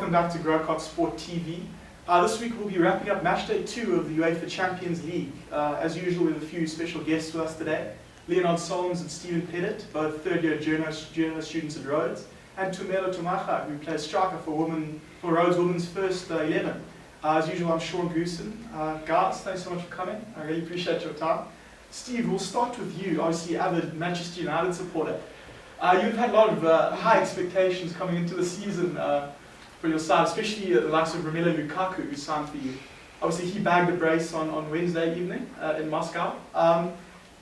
welcome back to Grokart Sport TV. This week we'll be wrapping up match day 2 of the UEFA Champions League. As usual, we have a few special guests with us today. Leonard Solms and Stephen Pettit, both third-year journalist students at Rhodes, and Tumelo Tumacha, who plays striker for Rhodes Women's first 11. As usual, I'm Sean Goosen. Guys, thanks so much for coming. I really appreciate your time. Steve, we'll start with you, obviously avid Manchester United supporter. You've had a lot of high expectations coming into the season for your side, especially the likes of Romelu Lukaku, who signed for you. Obviously, he bagged a brace on Wednesday evening in Moscow.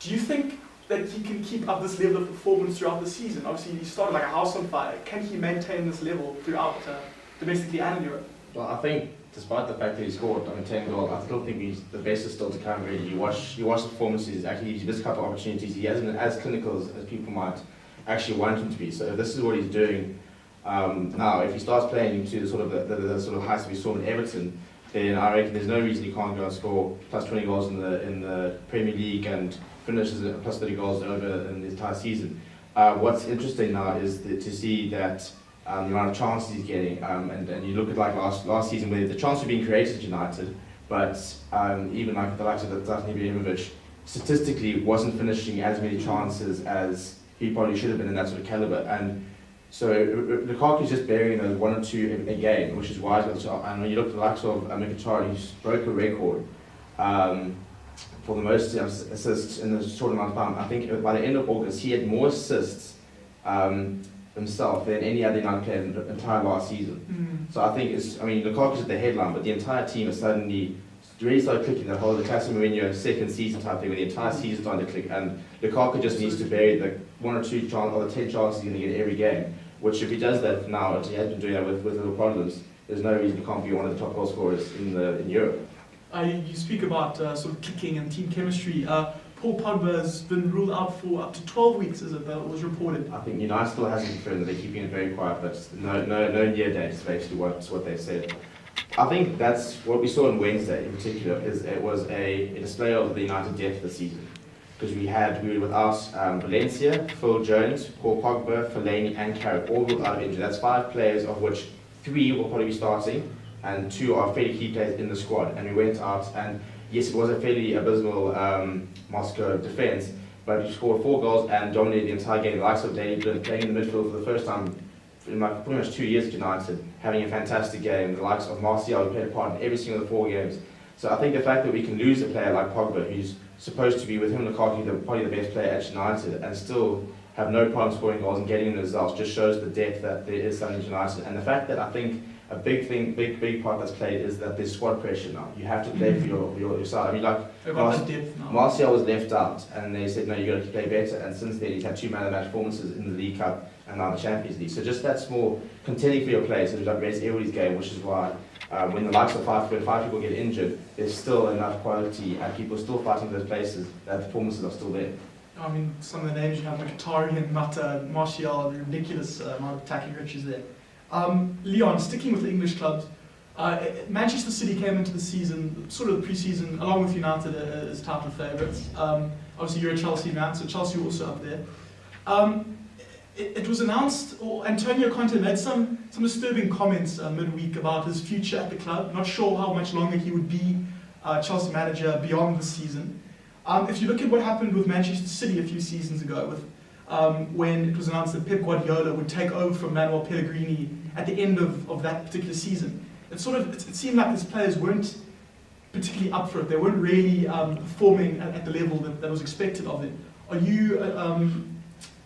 Do you think that he can keep up this level of performance throughout the season? Obviously, he started like a house on fire. Can he maintain this level throughout domestically and in Europe? Well, I think despite the fact that he scored 10 goals, I still think the best is still to come. Really, you watch the performances. Actually, he's missed a couple of opportunities. He hasn't been as clinical as people might actually want him to be. So if this is what he's doing now, if he starts playing to the sort of heights we saw in Everton, then I reckon there's no reason he can't go and score plus 20 goals in the Premier League and finishes plus 30 goals over in the entire season. What's interesting now is to see that the amount of chances he's getting, and you look at like last season where the chance was being created at United, but even like the likes of Zlatan Ibrahimovic statistically wasn't finishing as many chances as he probably should have been in that sort of caliber. And so Lukaku's just burying those 1 or 2 a game, which is why. And when you look at the likes of Mkhitaryan, who's broke a record for the most assists in a short amount of time. I think by the end of August, he had more assists himself than any other United player in the entire last season. So I think Lukaku's at the headline, but the entire team is suddenly really started clicking. The whole Casa Mourinho second season type thing, where the entire season started to click, and Lukaku just needs to bury the 1 or 2 chances, or the 10 chances he's going to get every game. Which, if he does that now, as he has been doing that with little problems, there's no reason he can't be one of the top goal scorers in Europe. You speak about sort of kicking and team chemistry. Paul Pogba has been ruled out for up to 12 weeks, as it was reported. I think United still hasn't confirmed that they're keeping it very quiet, but no near date is basically what they've said. I think that's what we saw on Wednesday in particular. It was a display of the United depth this season, because we were without Valencia, Phil Jones, Paul Pogba, Fellaini, and Carrick, all without injury. That's 5 players, of which 3 will probably be starting, and 2 are fairly key players in the squad. And we went out, and yes, it was a fairly abysmal Moscow defence, but we scored 4 goals and dominated the entire game. The likes of Danny Blind playing in the midfield for the first time in like pretty much 2 years at United, having a fantastic game. The likes of Martial, who played a part in every single of the 4 games. So I think the fact that we can lose a player like Pogba, who's supposed to be, with him and Lukaku, probably the best player at United, and still have no problem scoring goals and getting in the results, just shows the depth that there is at United. And the fact that I think a big part that's played is that there's squad pressure now. You have to play for your side. I mean, like Martial was left out, and they said no, you got to play better. And since then, he's had 2 man of the match performances in the League Cup and now the Champions League. So just that's more contending for your place. So that raised everybody's game, which is why when the likes of 5 people get injured, there's still enough quality and people still fighting for those places. That performances are still there. I mean, some of the names you have, Mkhitaryan, Mata, Martial, the ridiculous amount of attacking riches there. Leon, sticking with the English clubs, Manchester City came into the season, sort of the pre-season, along with United as title favourites. Obviously, you're a Chelsea man, so Chelsea were also up there. It was announced, or Antonio Conte made some disturbing comments midweek about his future at the club. Not sure how much longer he would be Chelsea manager beyond the season. If you look at what happened with Manchester City a few seasons ago, with when it was announced that Pep Guardiola would take over from Manuel Pellegrini at the end of that particular season, it seemed like his players weren't particularly up for it. They weren't really performing at the level that was expected of them.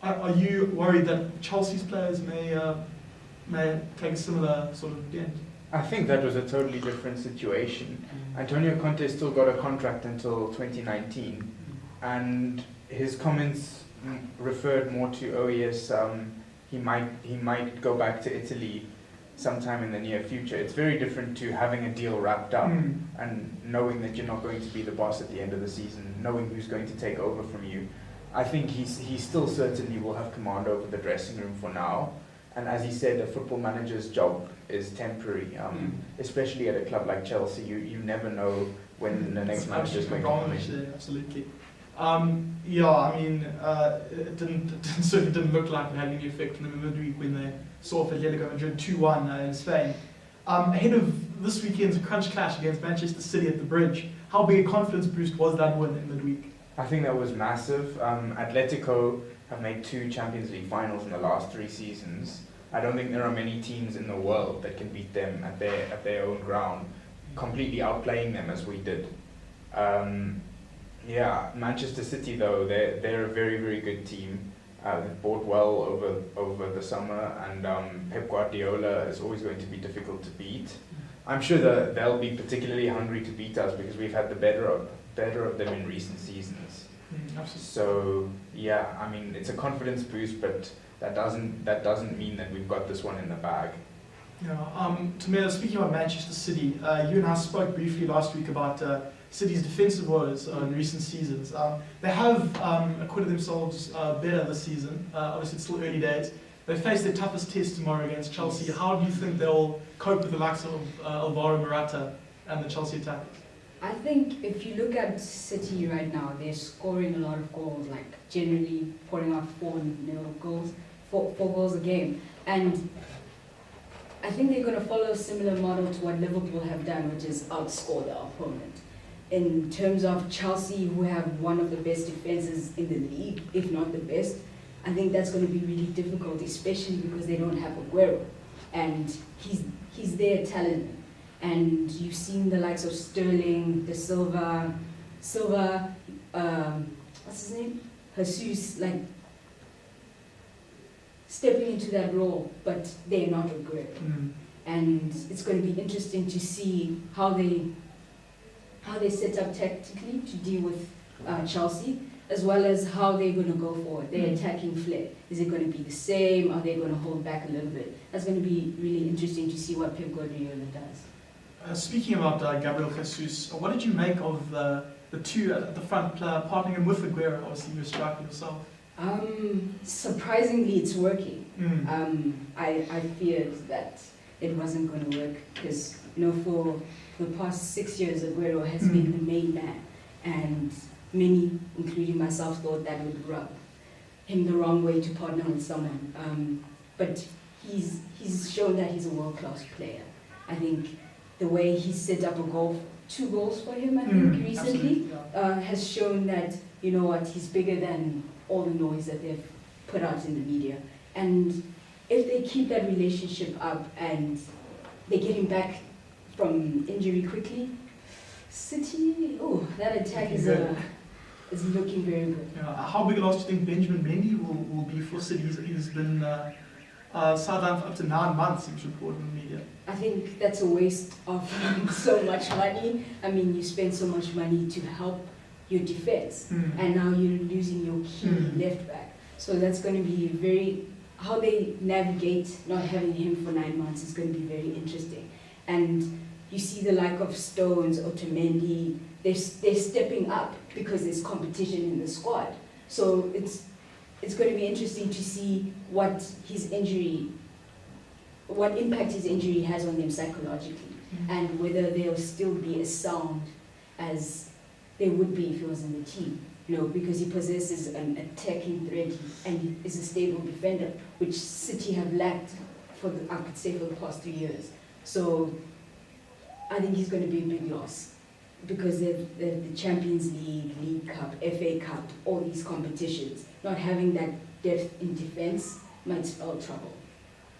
Are you worried that Chelsea's players may take a similar sort of dent? I think that was a totally different situation. Antonio Conte still got a contract until 2019, and his comments referred more to, oh yes, he might go back to Italy sometime in the near future. It's very different to having a deal wrapped up and knowing that you're not going to be the boss at the end of the season, knowing who's going to take over from you. I think he still certainly will have command over the dressing room for now. And as he said, a football manager's job is temporary, especially at a club like Chelsea. You never know when the next manager is going to come in. Absolutely. Yeah, I mean, it certainly didn't look like it had any effect on them midweek when they saw Atletico Madrid 2-1 in Spain. Ahead of this weekend's crunch clash against Manchester City at the Bridge, how big a confidence boost was that win in midweek? I think that was massive. Atletico have made 2 Champions League finals in the last 3 seasons. I don't think there are many teams in the world that can beat them at their own ground, completely outplaying them as we did. Yeah, Manchester City though, they're a very, very good team. They've bought well over the summer, and Pep Guardiola is always going to be difficult to beat. I'm sure that they'll be particularly hungry to beat us because we've had the better of them in recent seasons. Absolutely. So yeah, I mean it's a confidence boost, but that doesn't mean that we've got this one in the bag. Yeah, Tamela, speaking about Manchester City, you and I spoke briefly last week about City's defensive woes in recent seasons. They have acquitted themselves better this season. Obviously, it's still early days. They face their toughest test tomorrow against Chelsea. How do you think they'll cope with the likes of Alvaro Morata and the Chelsea attack? I think if you look at City right now, they're scoring a lot of goals, like generally pouring out 4-0 goals, four goals a game. And I think they're going to follow a similar model to what Liverpool have done, which is outscore their opponent. In terms of Chelsea, who have one of the best defenses in the league, if not the best, I think that's going to be really difficult, especially because they don't have Aguero. And he's their talent. And you've seen the likes of Sterling, De Silva, what's his name? Jesus, like stepping into that role, but they're not Aguero. And it's going to be interesting to see how they set up tactically to deal with Chelsea, as well as how they're going to go forward. Their attacking flair. Is it going to be the same? Are they going to hold back a little bit? That's going to be really interesting to see what Pep Guardiola does. Speaking about Gabriel Jesus, what did you make of the two at the front, partnering him with Aguero? Obviously, you were striking yourself. Surprisingly, it's working. I feared that it wasn't going to work because, for the past 6 years, Aguero has been the main man, and many, including myself, thought that would rub him the wrong way to partner with someone. But he's shown that he's a world-class player. I think the way he set up 2 goals for him, I think, recently, has shown that, he's bigger than all the noise that they've put out in the media. And if they keep that relationship up and they get him back from injury quickly, City, that attack is looking very good. How big a loss do you think Benjamin Mendy will be for City? He's been sidelined for up to 9 months, he was reported in the media. I think that's a waste of so much money. I mean, you spend so much money to help your defense, and now you're losing your key left back. So that's going to be how they navigate not having him for 9 months is going to be very interesting. And you see the like of Stones, Otamendi, they're stepping up because there's competition in the squad. So it's going to be interesting to see what impact his injury has on them psychologically, and whether they'll still be as sound as they would be if he was in the team. Because he possesses an attacking threat and is a stable defender, which City have lacked for the past 3 years. So I think he's going to be a big loss because the Champions League, League Cup, FA Cup, all these competitions, not having that depth in defense might spell trouble.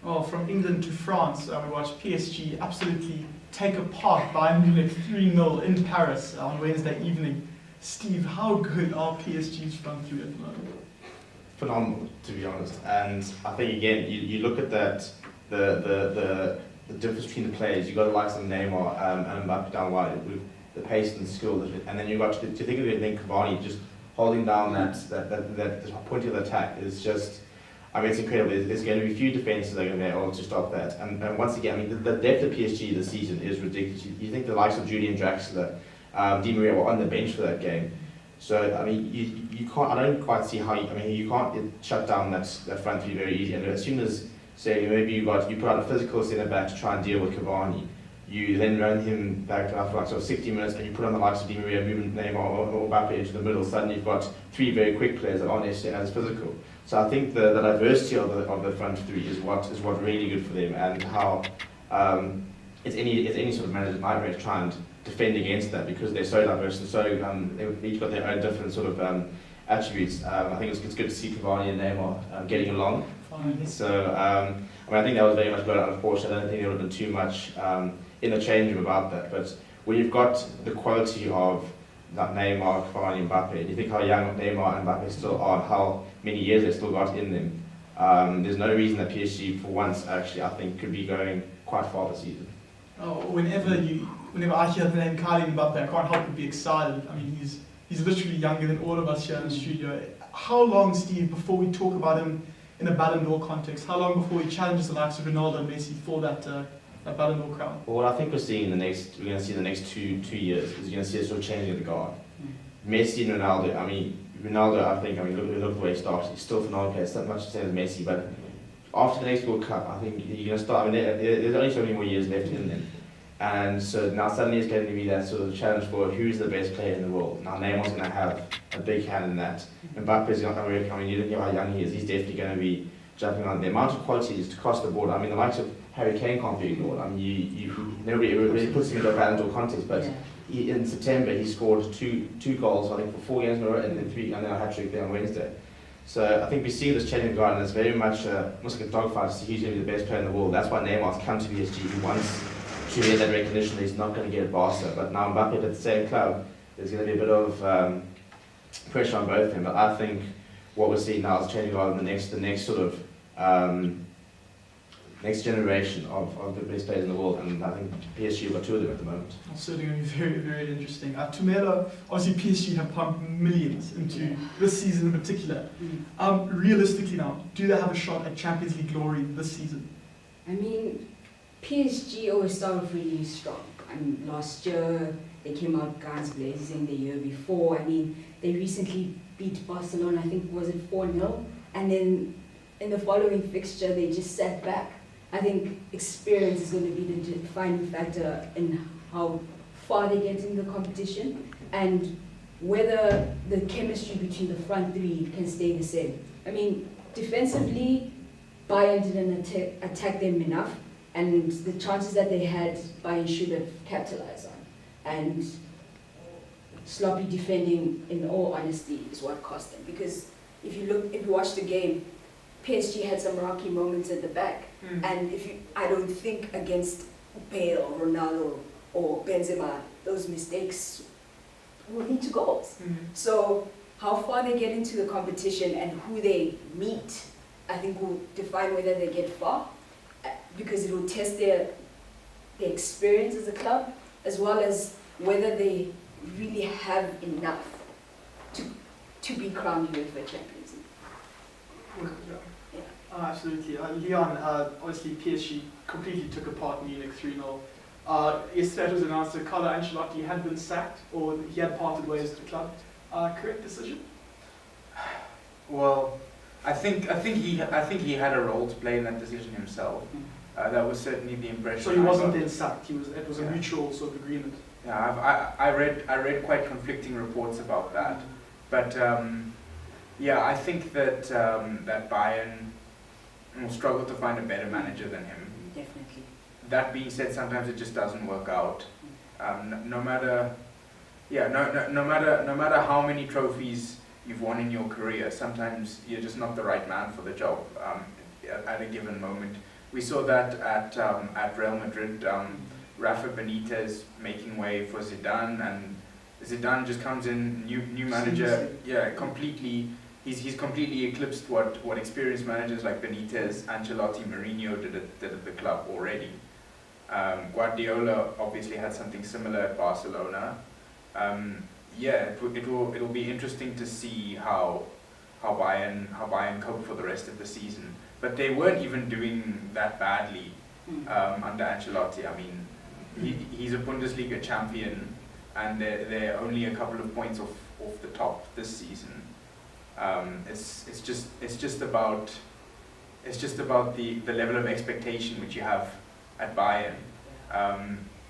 Well, from England to France, we watched PSG absolutely take apart Bayern Munich 3-0 in Paris on Wednesday evening. Steve, how good are PSG's front three at the moment? Phenomenal, to be honest. And I think again, you look at that, the difference between the players. You got the likes of Neymar and Mbappe down wide with the pace and the skill, and then you got to think of it. Then Cavani just holding down that point of the attack is just. I mean, it's incredible. There's going to be few defences that are going to be able to stop that. And once again, I mean, the depth of PSG this season is ridiculous. You think the likes of Julian Draxler, Di Maria were on the bench for that game. So, I mean, you can't. I don't quite see how. You can't shut down that front three very easy. And as soon as, say, maybe you put out a physical centre back to try and deal with Cavani, you then run him back for like sort of 60 minutes, and you put on the likes of Di Maria, moving Neymar or Mbappe into the middle. Suddenly, you've got 3 very quick players that aren't necessarily as physical. So I think the diversity of the front three is what really good for them, and how it's any sort of manager's nightmare to try and defend against that because they're so diverse and so they've each got their own different sort of attributes. I think it's good to see Cavani and Neymar getting along. Finally. So I think that was very much blown out of proportion. I don't think there would have been too much in the change room about that. But when you've got the quality of that Neymar, Cavani, and Mbappe, you think how young Neymar and Mbappe still are, how many years they've still got in them. There's no reason that PSG, for once, actually, I think, could be going quite far this season. Oh, whenever I hear the name Kylian Mbappe, I can't help but be excited. I mean, he's literally younger than all of us here in the studio. How long, Steve, before we talk about him in a Ballon d'Or context? How long before he challenges the likes of Ronaldo and Messi for that Ballon d'Or crown? Well, what I think we're going to see in the next two years is you're going to see a sort of changing of the guard. Messi and Ronaldo, Ronaldo, look at the way he started. He's still a phenomenal player, it's not much the same as Messi, but after the next World Cup, I think you're going to start, there's only so many more years left in them. And so now suddenly it's going to be that sort of challenge for who's the best player in the world. Now Neymar's going to have a big hand in that. Mbappe's not going to you look at how young he is, he's definitely going to be jumping on. The amount of quality is across the board. The likes of Harry Kane can't be ignored. Nobody really puts him in the Ballon d'Or context, but in September he scored two goals, I think, for 4 games in a row, and then three, and then a hat-trick there on Wednesday. So I think we see this changing guard, and it's very much almost like a dogfight to see who's going to be the best player in the world. That's why Neymar's come to PSG. He wants to get that recognition that he's not going to get at Barca. But now Mbappe at the same club, there's going to be a bit of pressure on both of them. But I think what we're seeing now is changing guard in the next sort of next generation of the best players in the world, and I think PSG have got two of them at the moment. It's certainly going to be very, very interesting. Tumelo, obviously PSG have pumped millions into this season in particular. Realistically now, do they have a shot at Champions League glory this season? PSG always start off really strong. Last year they came out guns blazing. The year before, they recently beat Barcelona. I think was it 4-0, and then in the following fixture they just sat back. I think experience is going to be the defining factor in how far they get in the competition and whether the chemistry between the front three can stay the same. Defensively, Bayern didn't attack them enough, and the chances that they had, Bayern should have capitalized on. And sloppy defending, in all honesty, is what cost them. Because if you watch the game, PSG had some rocky moments at the back, and I don't think against Bale or Ronaldo or Benzema, those mistakes will lead to goals. So how far they get into the competition and who they meet, I think will define whether they get far, because it will test their experience as a club, as well as whether they really have enough to be crowned UEFA Champions League. Absolutely. Leon, obviously PSG completely took apart Munich 3-0. Yesterday it was announced that Carlo Ancelotti had been sacked, or he had parted ways with the club. Correct decision? Well, I think he had a role to play in that decision himself. That was certainly the impression. So he wasn't then sacked. It was a mutual sort of agreement. Yeah, I read quite conflicting reports about that, but I think that that Bayern will struggle to find a better manager than him. Definitely. That being said, sometimes it just doesn't work out. No matter how many trophies you've won in your career, sometimes you're just not the right man for the job at a given moment. We saw that at Real Madrid. Rafa Benitez making way for Zidane, and Zidane just comes in, new manager, completely. He's completely eclipsed what experienced managers like Benitez, Ancelotti, Mourinho did at the club already. Guardiola obviously had something similar at Barcelona. It'll be interesting to see how Bayern cope for the rest of the season. But they weren't even doing that badly under Ancelotti. He's a Bundesliga champion, and they're only a couple of points off the top this season. It's just about the level of expectation which you have at Bayern.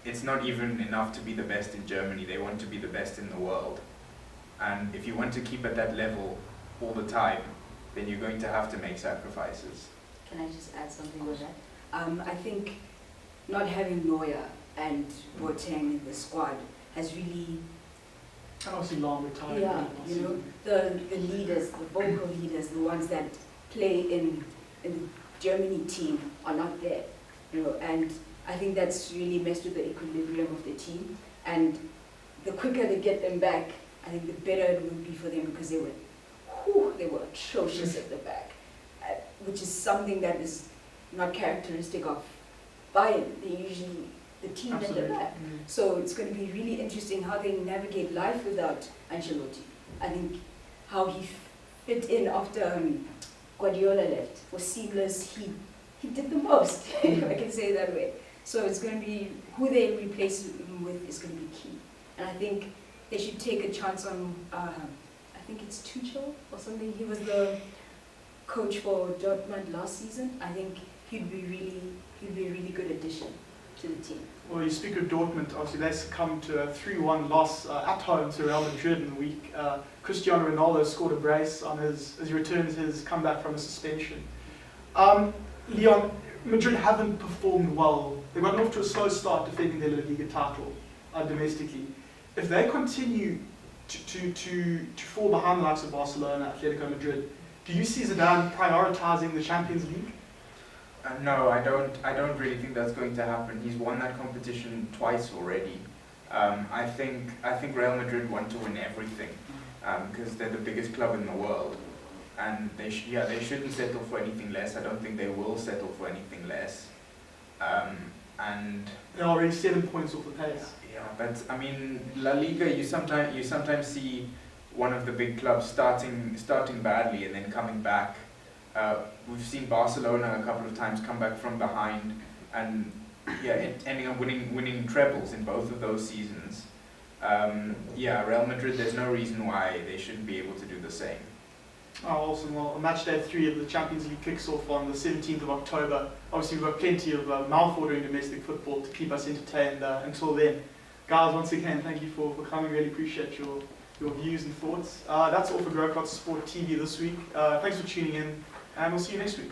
It's not even enough to be the best in Germany. They want to be the best in the world, and if you want to keep at that level all the time, then you're going to have to make sacrifices. Can I just add something with that? I think not having Neuer and Boateng in the squad has really, And obviously long retired. yeah, you know, the leaders, the vocal leaders, the ones that play in the Germany team are not there, you know, and I think that's really messed with the equilibrium of the team. And the quicker they get them back, I think the better it will be for them, because they were atrocious at the back, which is something that is not characteristic of Bayern. They usually the team at the Absolutely. back. So it's going to be really interesting how they navigate life without Ancelotti. I think how he fit in after Guardiola left was seamless. He did the most, if I can say it that way. So it's going to be, who they replace him with is going to be key. And I think they should take a chance on, I think it's Tuchel or something. He was the coach for Dortmund last season. I think he'd be a really good addition to the team. Well, you speak of Dortmund, obviously they succumbed to a 3-1 loss at home to Real Madrid in the week. Cristiano Ronaldo scored a brace on as he returns his comeback from a suspension. Leon, Madrid haven't performed well. They got off to a slow start defending their La Liga title domestically. If they continue to fall behind the likes of Barcelona, Atletico Madrid, do you see Zidane prioritising the Champions League? No, I don't really think that's going to happen. He's won that competition twice already. I think Real Madrid want to win everything because they're the biggest club in the world, and they shouldn't settle for anything less. I don't think they will settle for anything less. And They're already 7 points off the pace. yeah, but I mean, La Liga, you sometimes see one of the big clubs starting badly and then coming back. We've seen Barcelona a couple of times come back from behind and ending up winning trebles in both of those seasons. Real Madrid, there's no reason why they shouldn't be able to do the same. Oh, awesome. Well, match day 3 of the Champions League kicks off on the 17th of October. Obviously, we've got plenty of mouth-watering domestic football to keep us entertained until then. Guys, once again, thank you for coming. Really appreciate your views and thoughts. That's all for Grocott Sport TV this week. Thanks for tuning in, and we'll see you next week.